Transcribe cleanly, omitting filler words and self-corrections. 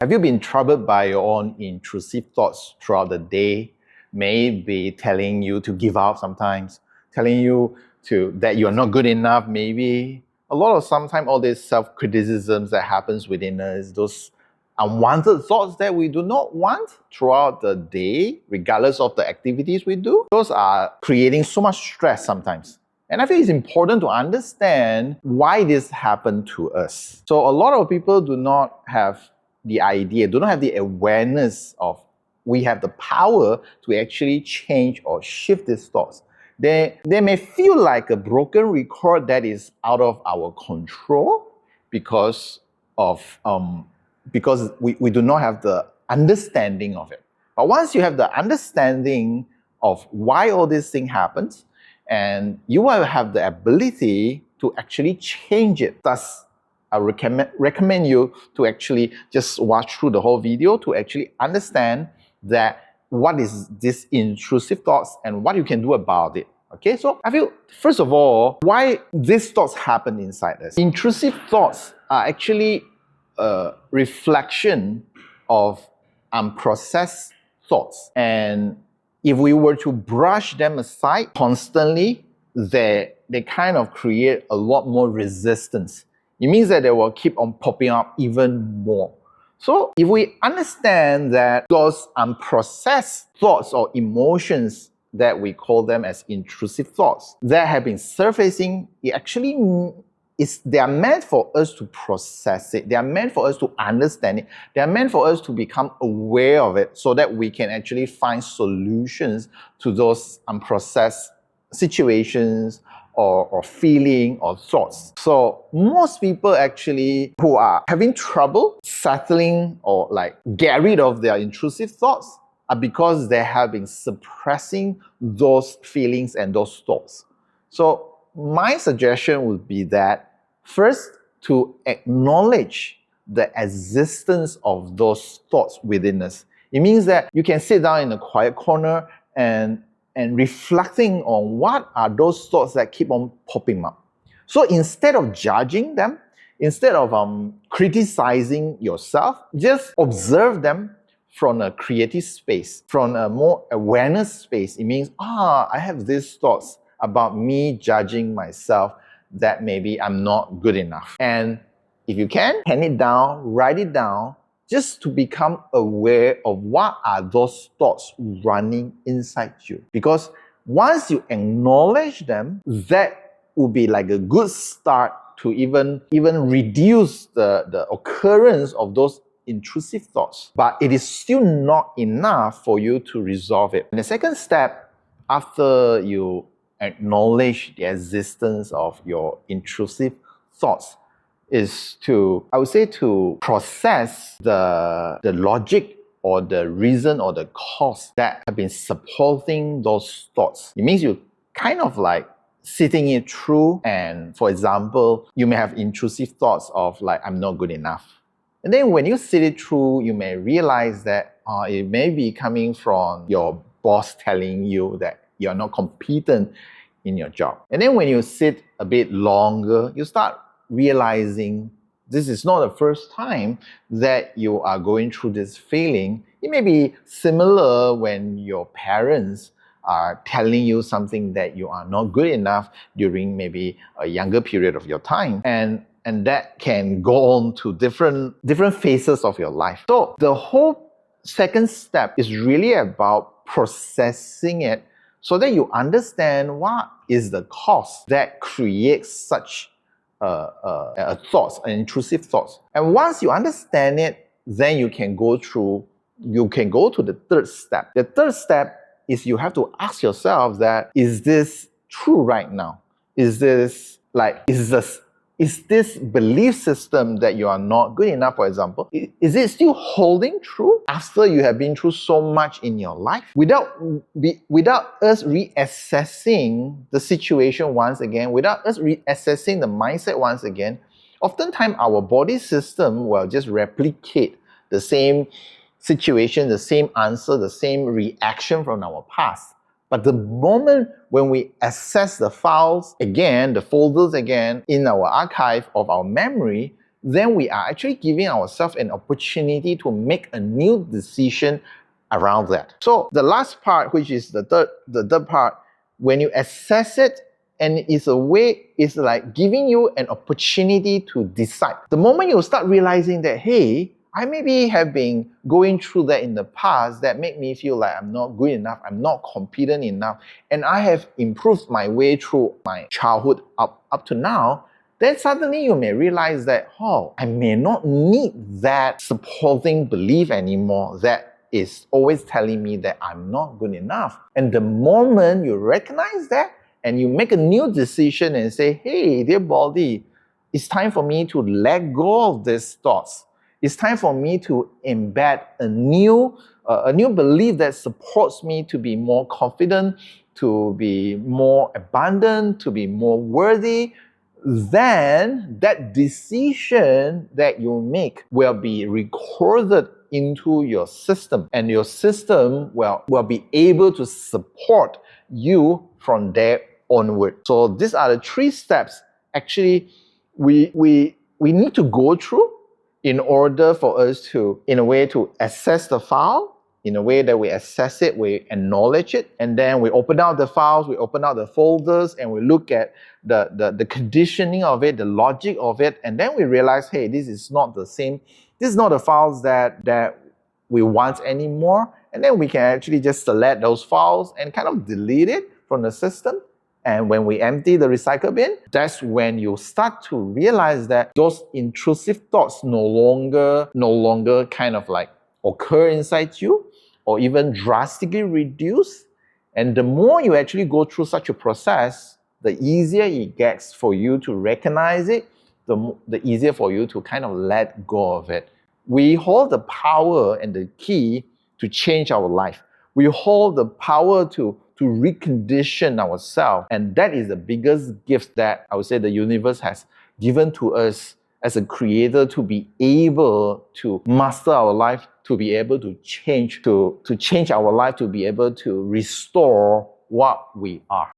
Have you been troubled by your own intrusive thoughts throughout the day? Maybe telling you to give up sometimes, telling you that you're not good enough, maybe. Sometimes all these self-criticisms that happens within us, those unwanted thoughts that we do not want throughout the day, regardless of the activities we do, those are creating so much stress sometimes. And I think it's important to understand why this happened to us. So a lot of people do not have the idea, do not have the awareness of we have the power to actually change or shift these thoughts. They may feel like a broken record that is out of our control because we do not have the understanding of it. But once you have the understanding of why all this thing happens, and you will have the ability to actually change it. Thus, I recommend you to actually just watch through the whole video to actually understand that what is this intrusive thoughts and what you can do about it. Okay, so I feel, first of all, why these thoughts happen inside us. Intrusive thoughts are actually a reflection of unprocessed thoughts. And if we were to brush them aside constantly, they kind of create a lot more resistance. It means that they will keep on popping up even more. So if we understand that those unprocessed thoughts or emotions that we call them as intrusive thoughts that have been surfacing, they are meant for us to process it. They are meant for us to understand it. They are meant for us to become aware of it so that we can actually find solutions to those unprocessed situations or feeling or thoughts. So most people actually who are having trouble settling or get rid of their intrusive thoughts are because they have been suppressing those feelings and those thoughts. So my suggestion would be that first, to acknowledge the existence of those thoughts within us. It means that you can sit down in a quiet corner and reflecting on what are those thoughts that keep on popping up. So instead of judging them, instead of criticizing yourself, just observe them from a creative space, from a more awareness space. It means, I have these thoughts about me judging myself that maybe I'm not good enough. And if you can, pen it down, write it down, just to become aware of what are those thoughts running inside you. Because once you acknowledge them, that will be like a good start to even reduce the occurrence of those intrusive thoughts. But it is still not enough for you to resolve it. And the second step, after you acknowledge the existence of your intrusive thoughts, is to process the logic or the reason or the cause that have been supporting those thoughts. It means you kind of sitting it through, and for example, you may have intrusive thoughts of I'm not good enough. And then when you sit it through, you may realize that it may be coming from your boss telling you that you're not competent in your job. And then when you sit a bit longer, you start realizing this is not the first time that you are going through this feeling. It may be similar when your parents are telling you something that you are not good enough during maybe a younger period of your time. And that can go on to different phases of your life. So the whole second step is really about processing it so that you understand what is the cause that creates such thoughts, intrusive thoughts. And once you understand it, then you can go to the third step. The third step is you have to ask yourself that, is this true right now? Is this belief system that you are not good enough, for example, is it still holding true after you have been through so much in your life? Without us reassessing the situation once again, without us reassessing the mindset once again, oftentimes our body system will just replicate the same situation, the same answer, the same reaction from our past. But the moment when we access the files again, the folders again in our archive of our memory, then we are actually giving ourselves an opportunity to make a new decision around that. So the last part, which is the third part, when you assess it, and it's a way, it's like giving you an opportunity to decide. The moment you start realizing that, hey, I maybe have been going through that in the past that made me feel like I'm not good enough, I'm not competent enough, and I have improved my way through my childhood up to now, then suddenly you may realize that, oh, I may not need that supporting belief anymore that is always telling me that I'm not good enough. And the moment you recognize that and you make a new decision and say, hey, dear body, it's time for me to let go of these thoughts. It's time for me to embed a new belief that supports me to be more confident, to be more abundant, to be more worthy. Then that decision that you make will be recorded into your system, and your system will be able to support you from there onward. So these are the 3 steps actually we need to go through in order for us to, in a way, to assess the file. In a way that we assess it, we acknowledge it, and then we open out the files, we open out the folders, and we look at the conditioning of it, the logic of it, and then we realize, hey, this is not the same, this is not the files that we want anymore, and then we can actually just select those files and kind of delete it from the system. And when we empty the recycle bin, that's when you start to realize that those intrusive thoughts no longer kind of like occur inside you, or even drastically reduce. And the more you actually go through such a process, the easier it gets for you to recognize it, the easier for you to kind of let go of it. We hold the power and the key to change our life. We hold the power to recondition ourselves. And that is the biggest gift that I would say the universe has given to us as a creator, to be able to master our life, to be able to change our life, to be able to restore what we are.